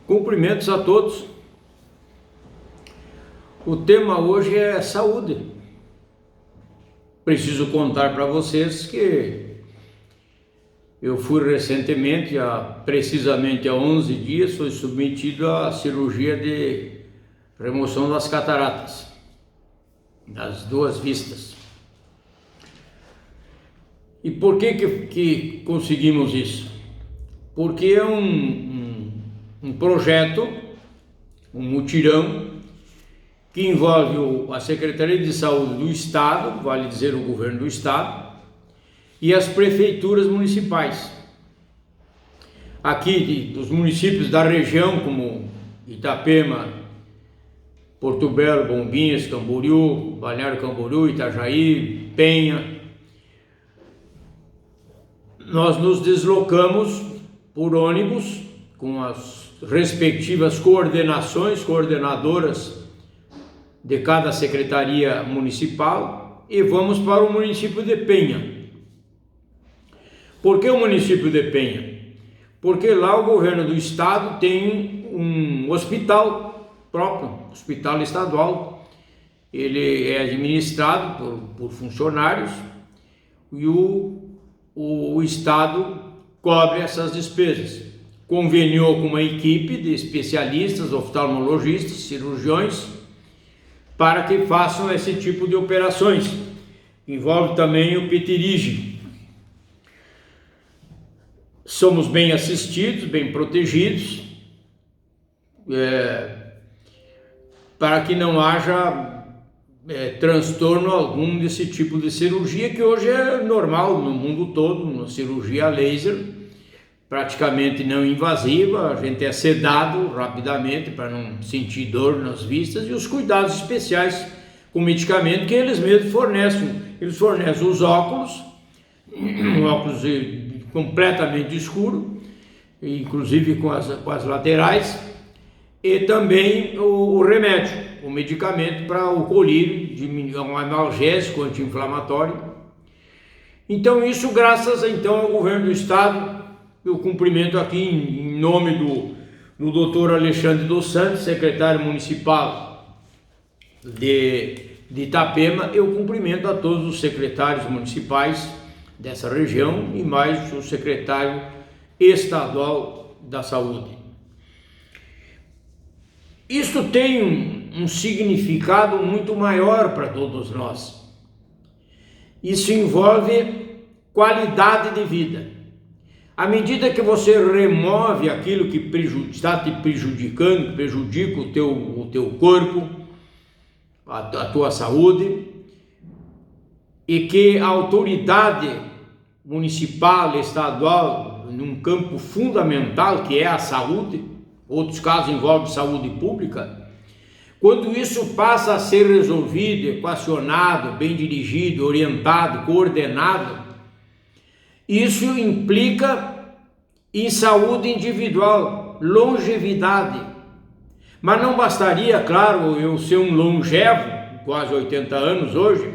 Cumprimentos a todos. O tema hoje é saúde. Preciso contar para vocês que eu fui recentemente, precisamente há 11 dias, fui submetido à cirurgia de remoção das cataratas, das duas vistas. E por que conseguimos isso? Porque é um projeto, um mutirão, que envolve a Secretaria de Saúde do Estado, vale dizer o governo do Estado, e as prefeituras municipais. Aqui dos municípios da região, como Itapema, Porto Belo, Bombinhas, Camboriú, Balneário Camboriú, Itajaí, Penha. Nós nos deslocamos por ônibus com as respectivas coordenadoras de cada secretaria municipal e vamos para o município de Penha. Por que o município de Penha? Porque lá o governo do estado tem um hospital próprio, hospital estadual. Ele é administrado por funcionários e o estado cobre essas despesas. Conveniou com uma equipe de especialistas, oftalmologistas, cirurgiões, para que façam esse tipo de operações. Envolve também o pterígio. Somos bem assistidos, bem protegidos, para que não haja transtorno algum desse tipo de cirurgia, que hoje é normal no mundo todo, uma cirurgia laser, praticamente não invasiva. A gente é sedado rapidamente para não sentir dor nas vistas, e os cuidados especiais com medicamento que eles mesmos fornecem. Eles fornecem os óculos, um óculos completamente escuro, inclusive com as laterais, e também o remédio, o medicamento para o colírio, um analgésico anti-inflamatório. Então isso graças ao governo do estado. Eu cumprimento aqui em nome do Dr. Alexandre dos Santos, secretário municipal de Itapema. Eu cumprimento a todos os secretários municipais dessa região e mais o secretário estadual da saúde. Isso tem um significado muito maior para todos nós. Isso envolve qualidade de vida. À medida que você remove aquilo que está te prejudicando, prejudica o teu corpo, a tua saúde, e que a autoridade municipal, estadual, num campo fundamental que é a saúde, outros casos envolvem saúde pública, quando isso passa a ser resolvido, equacionado, bem dirigido, orientado, coordenado, isso implica em saúde individual, longevidade. Mas não bastaria, claro, eu ser um longevo, quase 80 anos hoje,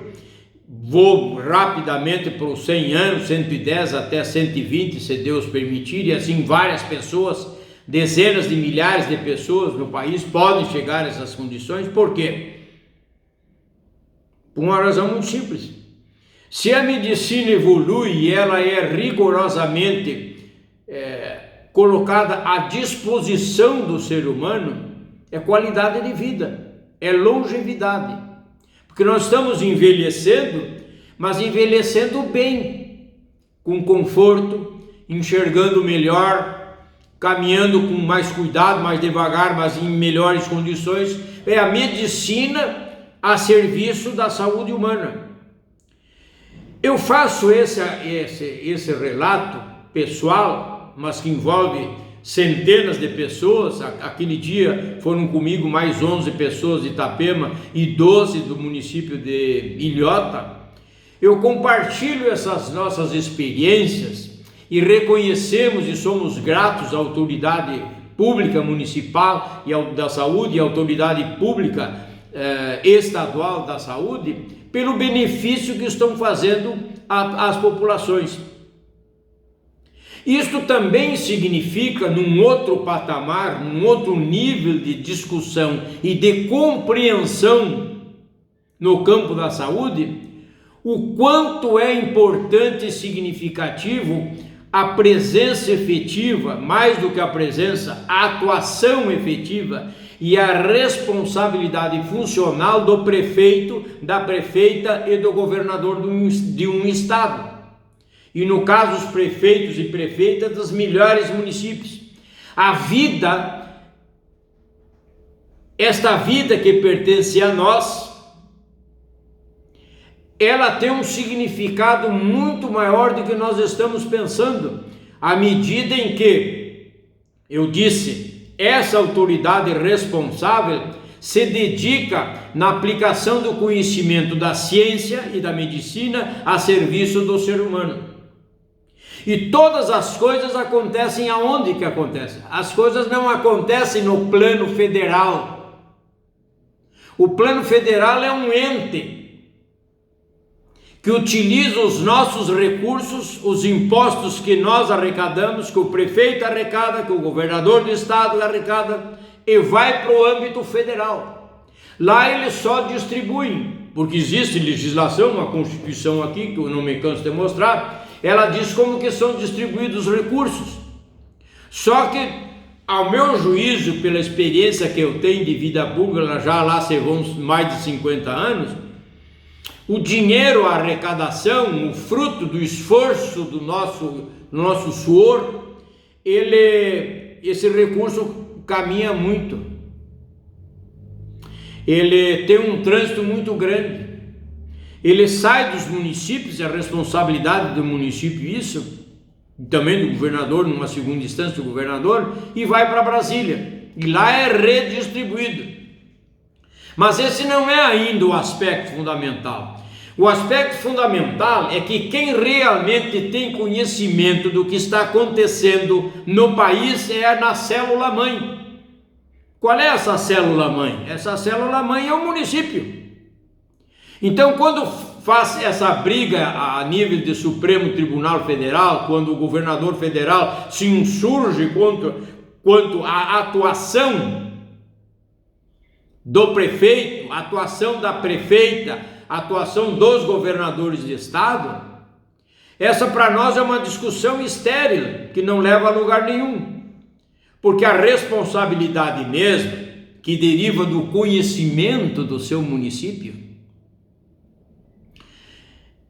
vou rapidamente para os 100 anos, 110 até 120, se Deus permitir, e assim várias pessoas, dezenas de milhares de pessoas no país podem chegar a essas condições. Por quê? Por uma razão muito simples. Se a medicina evolui e ela é rigorosamente colocada à disposição do ser humano, é qualidade de vida, é longevidade. Porque nós estamos envelhecendo, mas envelhecendo bem, com conforto, enxergando melhor, caminhando com mais cuidado, mais devagar, mas em melhores condições. É a medicina a serviço da saúde humana. Eu faço esse relato pessoal, mas que envolve centenas de pessoas. Aquele dia foram comigo mais 11 pessoas de Itapema e 12 do município de Ilhota. Eu compartilho essas nossas experiências e reconhecemos e somos gratos à autoridade pública municipal e da saúde e à autoridade pública estadual da saúde pelo benefício que estão fazendo às populações. Isto também significa, num outro patamar, num outro nível de discussão e de compreensão no campo da saúde, o quanto é importante e significativo a presença efetiva, mais do que a presença, a atuação efetiva e a responsabilidade funcional do prefeito, da prefeita e do governador de um estado. E no caso, os prefeitos e prefeitas dos melhores municípios. A vida, esta vida que pertence a nós, ela tem um significado muito maior do que nós estamos pensando, à medida em que, eu disse, essa autoridade responsável se dedica na aplicação do conhecimento da ciência e da medicina a serviço do ser humano. E todas as coisas acontecem aonde que acontecem? As coisas não acontecem no plano federal. O plano federal é um ente que utiliza os nossos recursos, os impostos que nós arrecadamos, que o prefeito arrecada, que o governador do estado arrecada, e vai para o âmbito federal. Lá eles só distribuem, porque existe legislação, uma constituição aqui, que eu não me canso de mostrar, ela diz como que são distribuídos os recursos. Só que, ao meu juízo, pela experiência que eu tenho de vida pública, já lá se vão mais de 50 anos, o dinheiro, a arrecadação, o fruto do esforço do nosso suor, esse recurso caminha muito. Ele tem um trânsito muito grande. Ele sai dos municípios, é a responsabilidade do município isso, e também do governador, numa segunda instância do governador, e vai para Brasília. E lá é redistribuído. Mas esse não é ainda o aspecto fundamental. O aspecto fundamental é que quem realmente tem conhecimento do que está acontecendo no país é na célula-mãe. Qual é essa célula-mãe? Essa célula-mãe é o município. Então, quando faz essa briga a nível do Supremo Tribunal Federal, quando o governador federal se insurge quanto à atuação do prefeito, a atuação da prefeita, a atuação dos governadores de estado, essa para nós é uma discussão estéril, que não leva a lugar nenhum, porque a responsabilidade mesmo, que deriva do conhecimento do seu município,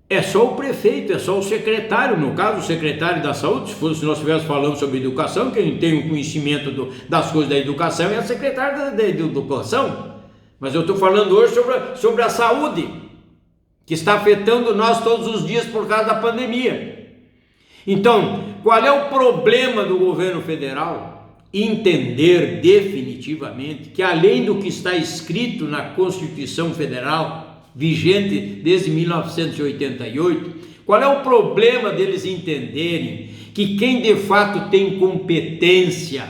é só o prefeito, é só o secretário, no caso o secretário da saúde. Se nós estivéssemos falando sobre educação, quem tem o conhecimento das coisas da educação é a secretária da educação. Mas eu estou falando hoje sobre a saúde, que está afetando nós todos os dias por causa da pandemia. Então, qual é o problema do governo federal? Entender definitivamente que, além do que está escrito na Constituição Federal, vigente desde 1988, qual é o problema deles entenderem que quem de fato tem competência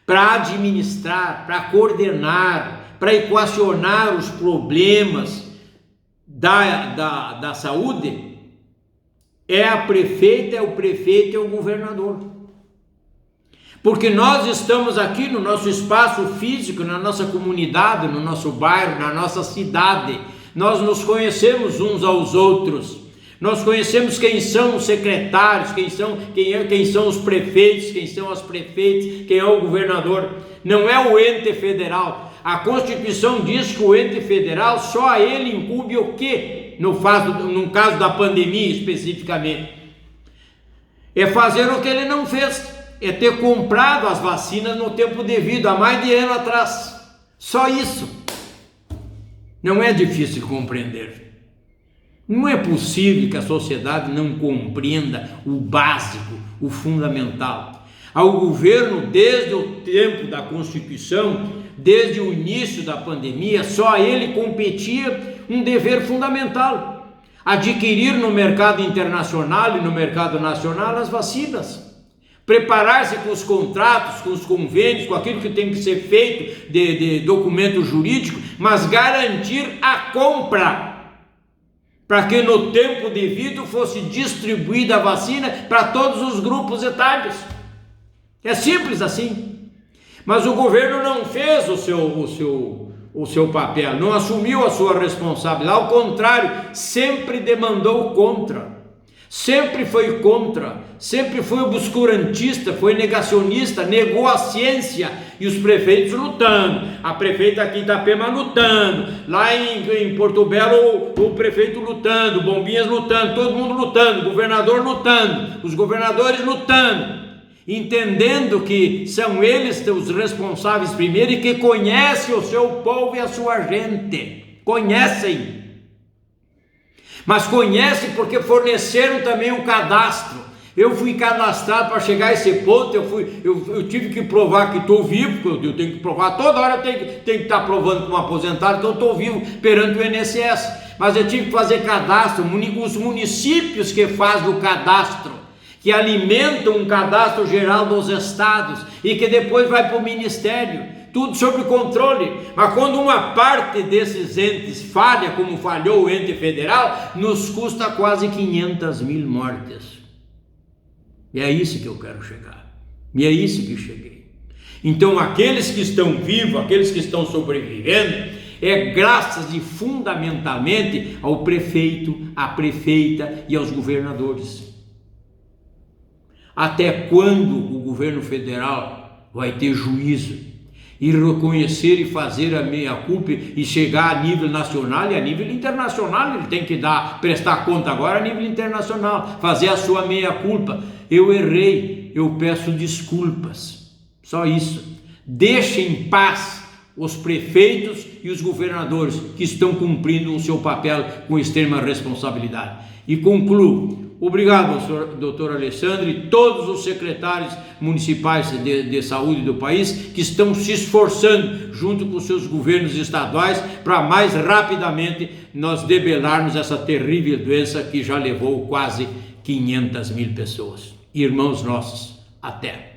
para administrar, para coordenar, para equacionar os problemas da saúde é a prefeita, é o prefeito, é o governador. Porque nós estamos aqui no nosso espaço físico, na nossa comunidade, no nosso bairro, na nossa cidade. Nós nos conhecemos uns aos outros. Nós conhecemos quem são os secretários, quem são os prefeitos, quem são as prefeitas, quem é o governador. Não é o ente federal. A Constituição diz que o ente federal, só a ele incumbe o quê? No caso da pandemia especificamente. É fazer o que ele não fez. É ter comprado as vacinas no tempo devido, há mais de ano atrás. Só isso. Não é difícil de compreender. Não é possível que a sociedade não compreenda o básico, o fundamental. Ao governo, desde o tempo da Constituição, desde o início da pandemia, só a ele competia um dever fundamental: adquirir no mercado internacional e no mercado nacional as vacinas. Preparar-se com os contratos, com os convênios, com aquilo que tem que ser feito de documento jurídico, mas garantir a compra para que no tempo devido fosse distribuída a vacina para todos os grupos etários. É simples assim. Mas o governo não fez o seu papel, não assumiu a sua responsabilidade, ao contrário, sempre demandou contra. Sempre foi contra, sempre foi obscurantista, foi negacionista, negou a ciência, e os prefeitos lutando, a prefeita aqui em Itapema lutando, lá em Porto Belo o prefeito lutando, Bombinhas lutando, todo mundo lutando, o governador lutando, os governadores lutando, entendendo que são eles os responsáveis primeiro e que conhecem o seu povo e a sua gente, conhecem. Mas conhece porque forneceram também um cadastro. Eu fui cadastrado para chegar a esse ponto, eu tive que provar que estou vivo, porque eu tenho que provar, toda hora eu tenho que estar provando como aposentado que eu estou vivo perante o INSS. Mas eu tive que fazer cadastro, os municípios que fazem o cadastro, que alimentam um cadastro geral dos estados e que depois vai para o Ministério. Tudo sob controle, mas quando uma parte desses entes falha, como falhou o ente federal, nos custa quase 500 mil mortes. E é isso que eu quero chegar, e é isso que cheguei. Então aqueles que estão vivos, aqueles que estão sobrevivendo, é graças e fundamentalmente ao prefeito, à prefeita e aos governadores. Até quando o governo federal vai ter juízo e reconhecer e fazer a meia-culpa e chegar a nível nacional e a nível internacional? Ele tem que prestar conta agora a nível internacional, fazer a sua meia-culpa. Eu errei, eu peço desculpas, só isso. Deixe em paz os prefeitos e os governadores que estão cumprindo o seu papel com extrema responsabilidade. E concluo. Obrigado, doutor Alessandro, e todos os secretários municipais de saúde do país que estão se esforçando junto com seus governos estaduais para mais rapidamente nós debelarmos essa terrível doença que já levou quase 500 mil pessoas. Irmãos nossos, até!